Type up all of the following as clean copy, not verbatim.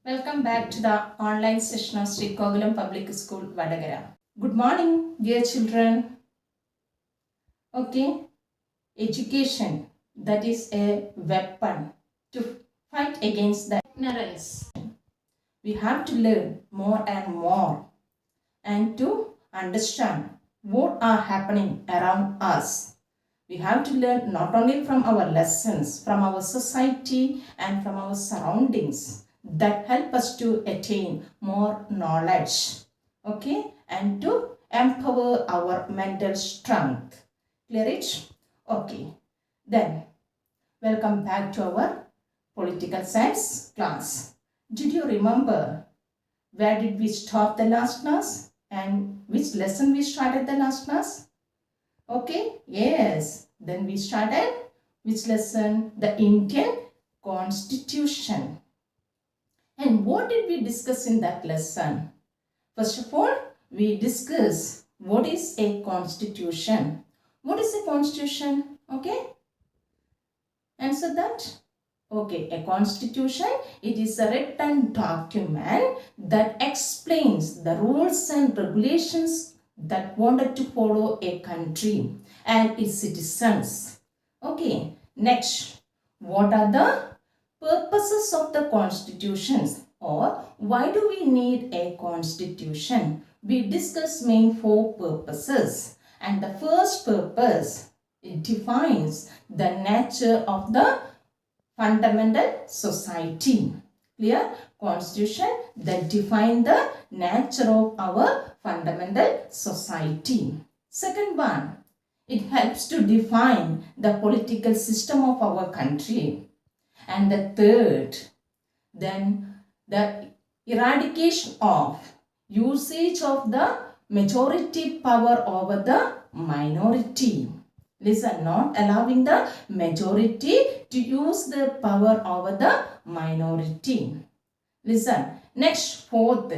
Welcome back to the online session of Sri Kogulam Public School, Vadagara. Good morning, dear children. Okay, education, that is a weapon to fight against the ignorance. We have to learn more and more and to understand what are happening around us. We have to learn not only from our lessons, from our society and from our surroundings that help us to attain more knowledge, okay, and to empower our mental strength. Clear it? Okay. Then, welcome back to our political science class. Did you remember where did we stop the last class and which lesson we started the last class? Okay, yes. Then we started which lesson? The Indian Constitution. And what did we discuss in that lesson? First of all, we discuss what is a constitution. What is a constitution? Okay, answer that. Okay, a constitution, it is a written document that explains the rules and regulations that wanted to follow a country and its citizens. Okay, next, what are the purposes of the constitutions, or why do we need a constitution? We discuss main four purposes, and the first purpose, it defines the nature of the fundamental society. Clear? Constitution that define the nature of our fundamental society. Second one, it helps to define the political system of our country. And the third, then the eradication of usage of the majority power over the minority. Listen, not allowing the majority to use the power over the minority. Listen, next fourth,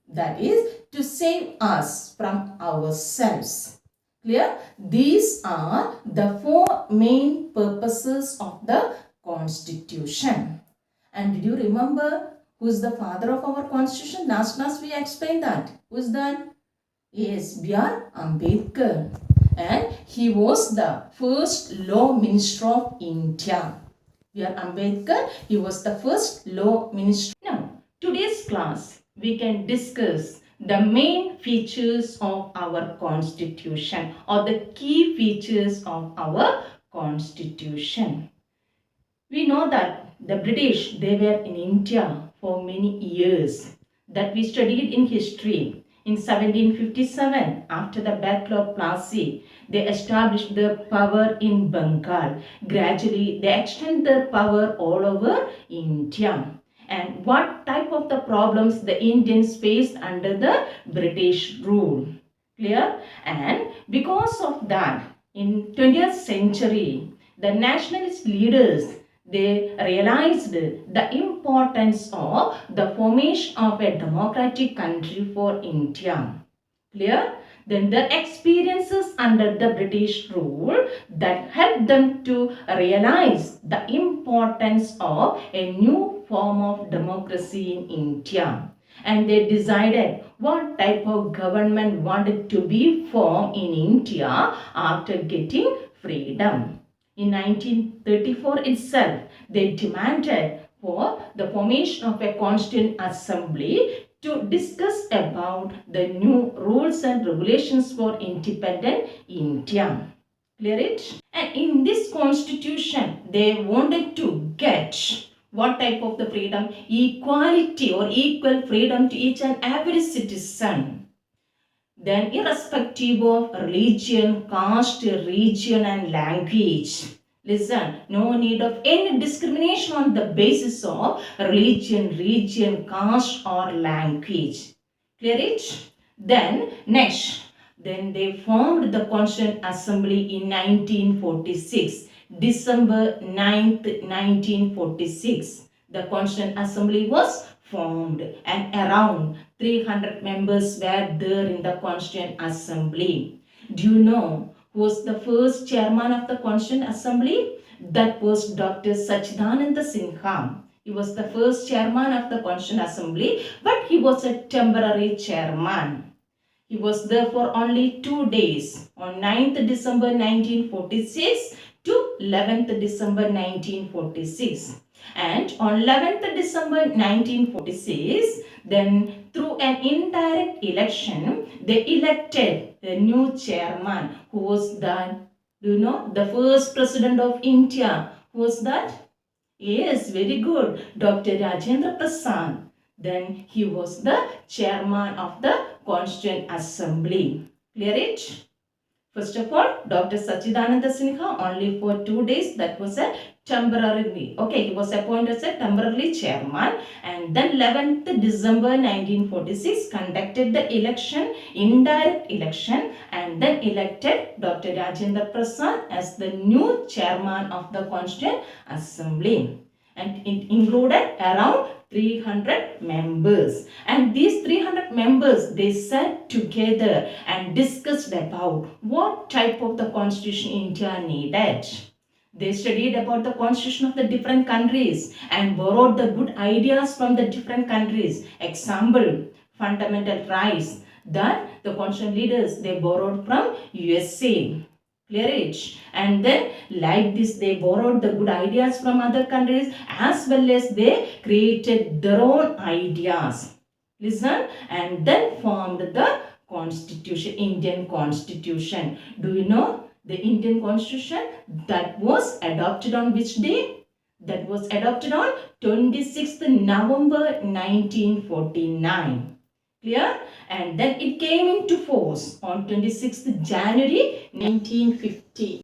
that is to save us from ourselves. Clear? These are the four main purposes of the Constitution. And did you remember who is the father of our Constitution? Last class we explained that. Who is that? Yes, B.R. Ambedkar. And he was the first law minister of India. B.R. Ambedkar, he was the first law minister. Now, today's class, we can discuss the main features of our Constitution, or the key features of our Constitution. We know that the British, they were in India for many years. That we studied in history. In 1757, after the Battle of Plassey, they established their power in Bengal. Gradually, they extend their power all over India. And what type of the problems the Indians faced under the British rule? Clear? And because of that, in 20th century, the nationalist leaders, they realized the importance of the formation of a democratic country for India. Clear? Then their experiences under the British rule that helped them to realize the importance of a new form of democracy in India. And they decided what type of government wanted to be formed in India after getting freedom. In 1934 itself, they demanded for the formation of a Constituent Assembly to discuss about the new rules and regulations for independent India. Clear it? And in this constitution, they wanted to get what type of the freedom? Equality or equal freedom to each and every citizen. Then irrespective of religion, caste, region and language. Listen, no need of any discrimination on the basis of religion, region, caste or language. Clear it? Then next, then they formed the Constituent Assembly in 1946. December 9th, 1946. The Constituent Assembly was formed and around 300 members were there in the Constituent Assembly. Do you know who was the first chairman of the Constituent Assembly? That was Dr. Sachidananda Sinha. He was the first chairman of the Constituent Assembly, but he was a temporary chairman. He was there for only 2 days, on 9th December 1946 to 11th December 1946. And on 11th December 1946, then through an indirect election, they elected the new chairman, who was the, the first president of India. Who was that? Yes, very good. Dr. Rajendra Prasad. Then he was the chairman of the Constituent Assembly. Clear it? First of all, Dr. Sachidananda Sinha, only for 2 days, that was a temporary. Okay, he was appointed as a temporary chairman, and then 11th December 1946 conducted the election, indirect election, and then elected Dr. Rajendra Prasad as the new chairman of the Constituent Assembly. And it included around 300 members, and these 300 members, they sat together and discussed about what type of the constitution India needed. They studied about the constitution of the different countries and borrowed the good ideas from the different countries. Example, fundamental rights that the constitution leaders, they borrowed from USA. Clear it? And then like this, they borrowed the good ideas from other countries, as well as they created their own ideas. Listen, and then formed the constitution, Indian constitution. Do you know the Indian constitution that was adopted on which day? That was adopted on 26th November 1949. Clear? And then it came into force on 26th January 1950.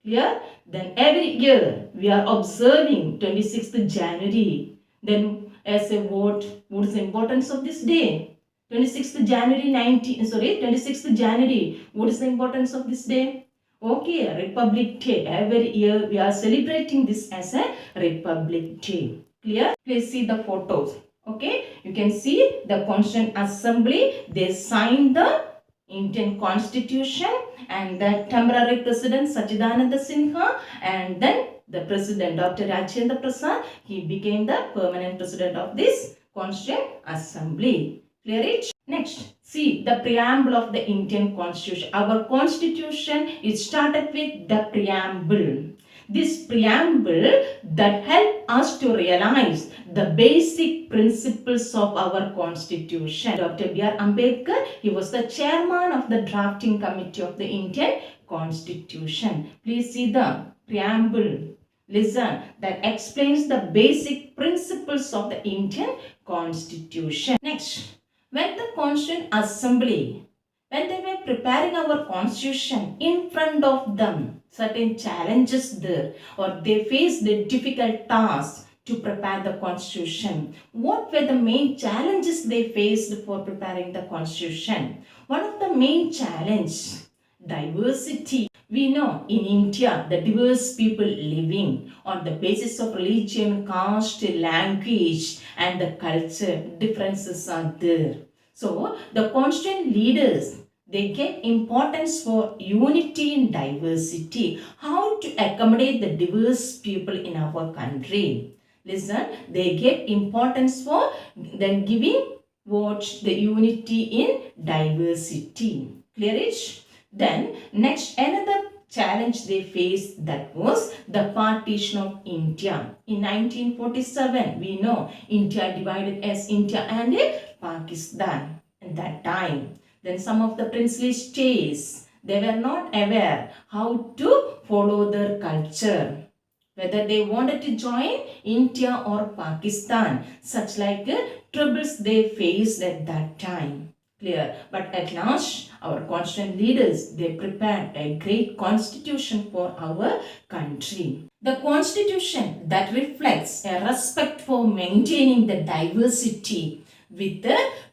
Clear? Then every year we are observing 26th January. Then as a vote, what is the importance of this day? 26th January 26th January. What is the importance of this day? Okay, Republic Day. Every year we are celebrating this as a Republic Day. Clear? Please see the photos. Okay, you can see the Constituent Assembly, they signed the Indian Constitution, and the temporary president Sachidananda Sinha, and then the president Dr. Rajendra Prasad, he became the permanent president of this Constituent Assembly. Clear it? Next, see the preamble of the Indian Constitution. Our Constitution is started with the preamble. This preamble that help us to realize the basic principles of our constitution. Dr. B.R. Ambedkar, he was the chairman of the drafting committee of the Indian Constitution. Please see the preamble. Listen, that explains the basic principles of the Indian Constitution. Next, when the Constituent Assembly, when they were preparing our constitution, in front of them certain challenges there, or they faced the difficult tasks to prepare the constitution. What were the main challenges they faced for preparing the constitution? One of the main challenges, diversity. We know in India, the diverse people living on the basis of religion, caste, language, and the culture, differences are there. So, the constituent leaders, they gave importance for unity in diversity. How to accommodate the diverse people in our country. Listen, they gave importance for then giving what the unity in diversity. Clear it? Then next, another challenge they faced, that was the partition of India. In 1947, we know India divided as India and Pakistan at that time. Then some of the princely states, they were not aware how to follow their culture, whether they wanted to join India or Pakistan. Such like troubles they faced at that time. Clear? But at last, our constituent leaders, they prepared a great constitution for our country. The constitution that reflects a respect for maintaining the diversity with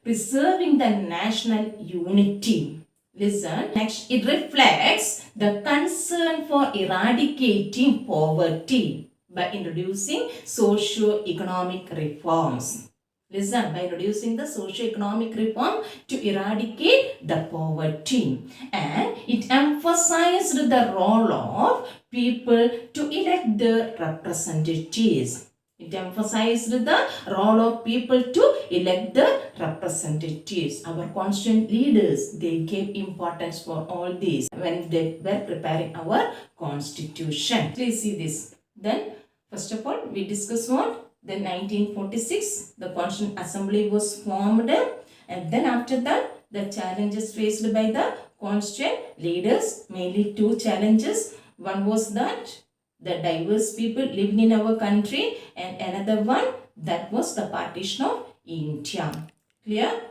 preserving the national unity. Listen, next, it reflects the concern for eradicating poverty by introducing socio-economic reforms. Listen, by introducing the socio-economic reform to eradicate the poverty. And it emphasized the role of people to elect their representatives. It emphasized the role of people to elect the representatives. Our constituent leaders, they gave importance for all these when they were preparing our constitution. Please see this. Then, first of all, we discuss what? Then 1946, the Constituent Assembly was formed. And then after that, the challenges faced by the constituent leaders, mainly two challenges. One was that the diverse people living in our country, and another one, that was the partition of India. Clear?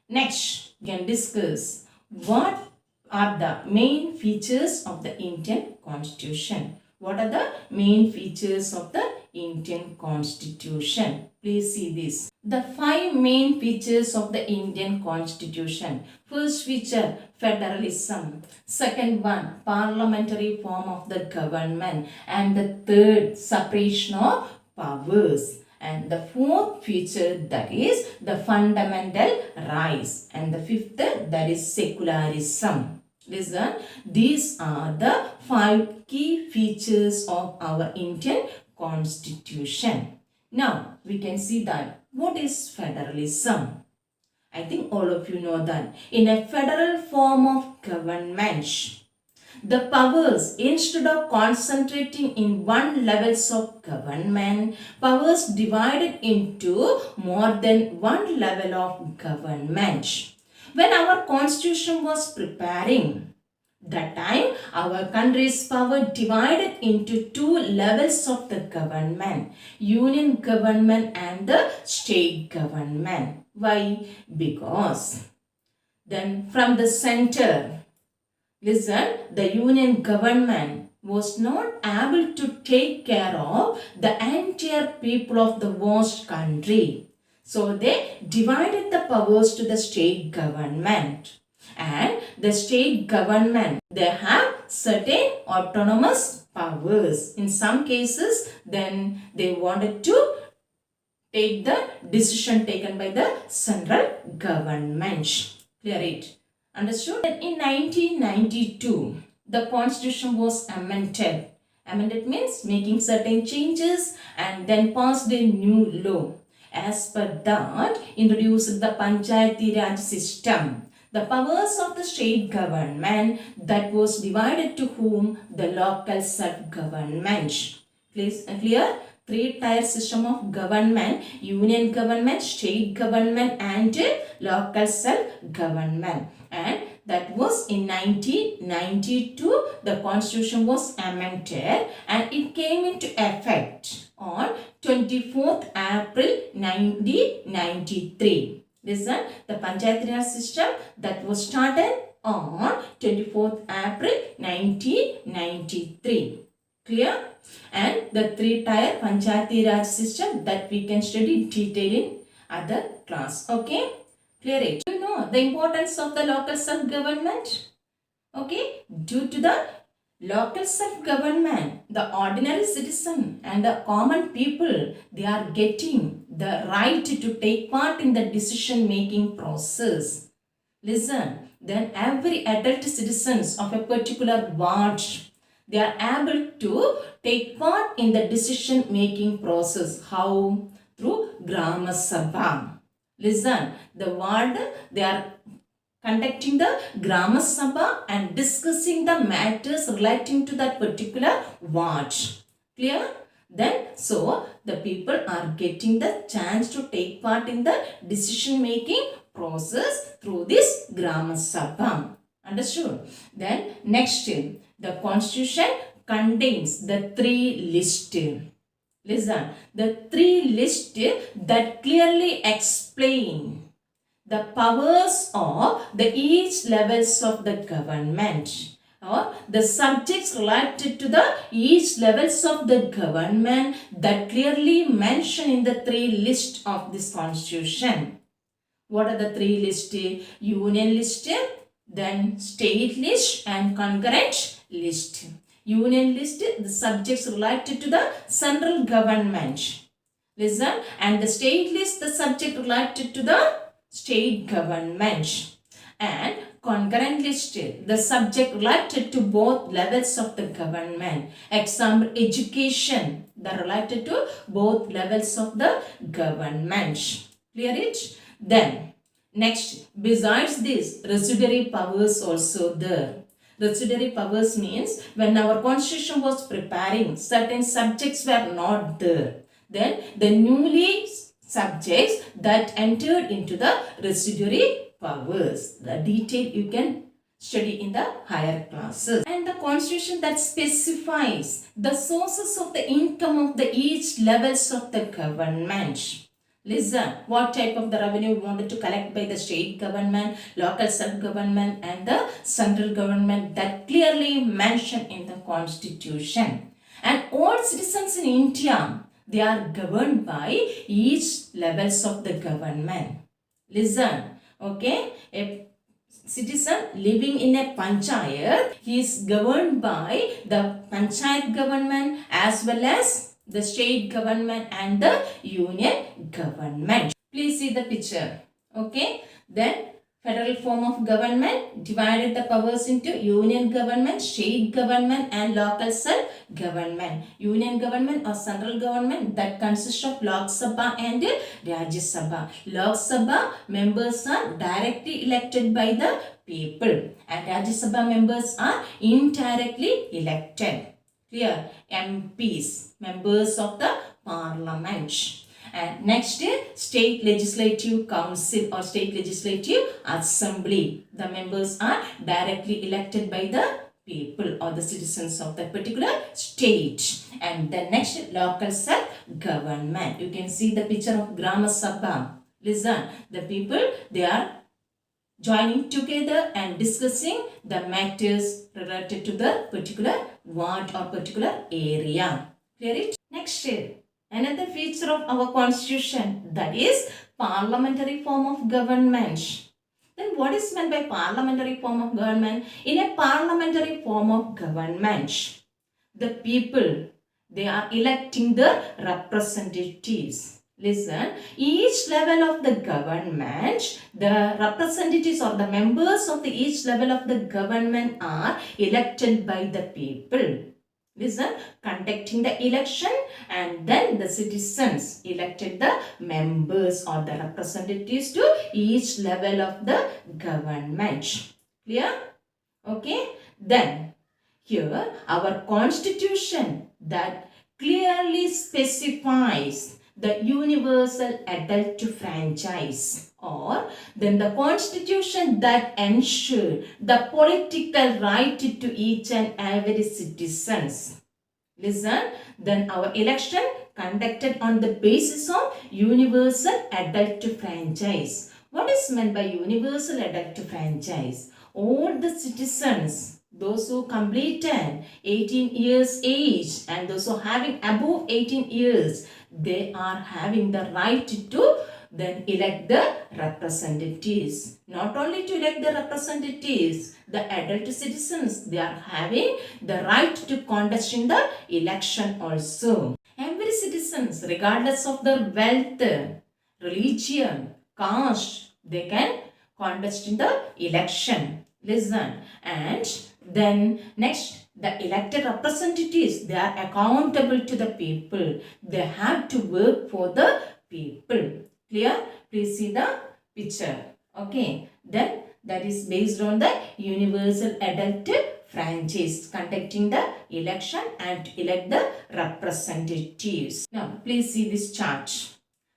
Next, we can discuss what are the main features of the Indian Constitution. What are the main features of the Indian Constitution? Please see this. The 5 main features of the Indian Constitution. First feature, federalism. Second one, parliamentary form of the government. And the third, separation of powers. And the fourth feature, that is the fundamental rights. And the fifth, that is secularism. Listen, these are the 5 key features of our Indian Constitution. Now, we can see that what is federalism? I think all of you know that. In a federal form of government, the powers, instead of concentrating in one levels of government, powers divided into more than one level of government. When our constitution was preparing, that time our country's power divided into 2 levels of the government, union government and the state government. Why? Because then from the center, listen, the union government was not able to take care of the entire people of the vast country. So they divided the powers to the state government. And the state government, they have certain autonomous powers. In some cases, then they wanted to take the decision taken by the central government. Clear it? Understood? In 1992, the constitution was amended. Amended means making certain changes and then passed a new law. As per that, introduced the Panchayati Raj system. The powers of the state government that was divided to whom? The local self-government. Clear? 3-tier system of government, union government, state government and local self-government. And that was in 1992, the constitution was amended and it came into effect on 24th April 1993. Listen, the Panchayati Raj system that was started on 24th April 1993. Clear? And the 3-tier Panchayati Raj system that we can study in detail in other class. Okay? Clear it? You know the importance of the local self-government? Okay? Due to the local self-government, the ordinary citizen and the common people, they are getting the right to take part in the decision-making process. Listen, then every adult citizens of a particular ward, they are able to take part in the decision-making process. How? Through Grama Sabha. Listen, the ward, they are conducting the Grama Sabha and discussing the matters relating to that particular ward. Clear? Then, so the people are getting the chance to take part in the decision making process through this Grama Sabha. Understood? Then, next, the constitution contains the 3 lists. Listen, the 3 lists that clearly explain the powers of the each levels of the government, or the subjects related to the each levels of the government that clearly mentioned in the 3 lists of this constitution. What are the 3 lists? Union list, then state list and concurrent list. Union list, the subjects related to the central government. Listen, and the state list, the subject related to the state government. And concurrent list, the subject related to both levels of the government. Example, education, the related to both levels of the government. Clear it? Then, next, besides this, residuary powers also there. Residuary powers means when our constitution was preparing, certain subjects were not there. Then the newly subjects that entered into the residuary powers. The detail you can study in the higher classes. And the constitution that specifies the sources of the income of the each levels of the government. Listen, what type of the revenue we wanted to collect by the state government, local sub-government and the central government, that clearly mentioned in the constitution. And all citizens in India, they are governed by each levels of the government. Listen, okay? A citizen living in a panchayat, he is governed by the panchayat government as well as the state government and the union government. Please see the picture. Okay. Then federal form of government divided the powers into union government, state government and local self-government. Union government or central government that consists of Lok Sabha and Rajya Sabha. Lok Sabha members are directly elected by the people and Rajya Sabha members are indirectly elected. Clear? MPs, members of the parliament. And next, state legislative council or state legislative assembly. The members are directly elected by the people or the citizens of that particular state. And the next, local self-government. You can see the picture of Grama Sabha. Listen, the people, they are joining together and discussing the matters related to the particular ward or particular area. Clear it? Next, another feature of our constitution, that is parliamentary form of government. Then what is meant by parliamentary form of government? In a parliamentary form of government, the people, they are electing the representatives. Listen, each level of the government, the representatives or the members of the each level of the government are elected by the people. Listen, conducting the election and then the citizens elected the members or the representatives to each level of the government. Clear? Okay. Then here our constitution that clearly specifies the universal adult franchise, or then the constitution that ensure the political right to each and every citizens. Listen, then our election conducted on the basis of universal adult franchise. What is meant by universal adult franchise? All the citizens, those who completed 18 years age and those who having above 18 years, they are having the right to then elect the representatives. Not only to elect the representatives, the adult citizens, they are having the right to contest in the election also. Every citizens, regardless of their wealth, religion, caste, they can contest in the election. Listen, and then next, the elected representatives, they are accountable to the people. They have to work for the people. Clear? Please see the picture. Okay. Then that is based on the universal adult franchise, conducting the election and elect the representatives. Now, please see this chart.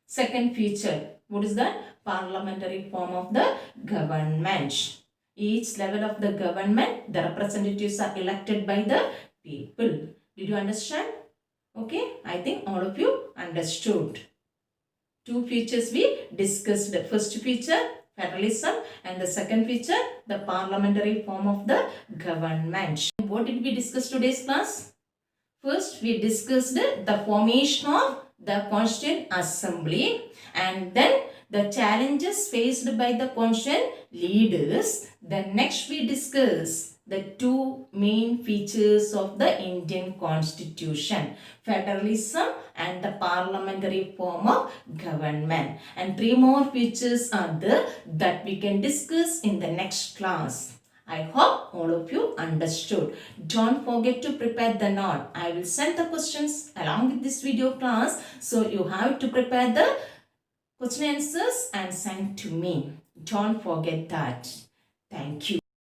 Second feature. What is the parliamentary form of the government? Each level of the government, the representatives are elected by the people. Did you understand? Okay, I think all of you understood. Two features we discussed. The first feature, federalism, and the second feature, the parliamentary form of the government. What did we discuss today's class? First, we discussed the formation of the Constituent Assembly, and then the challenges faced by the constitution leaders. Then next we discuss the two main features of the Indian constitution, federalism and the parliamentary form of government. And three more features are there that we can discuss in the next class. I hope all of you understood. Don't forget to prepare the note. I will send the questions along with this video class. So you have to prepare the question answers and send to me. Don't forget that. Thank you.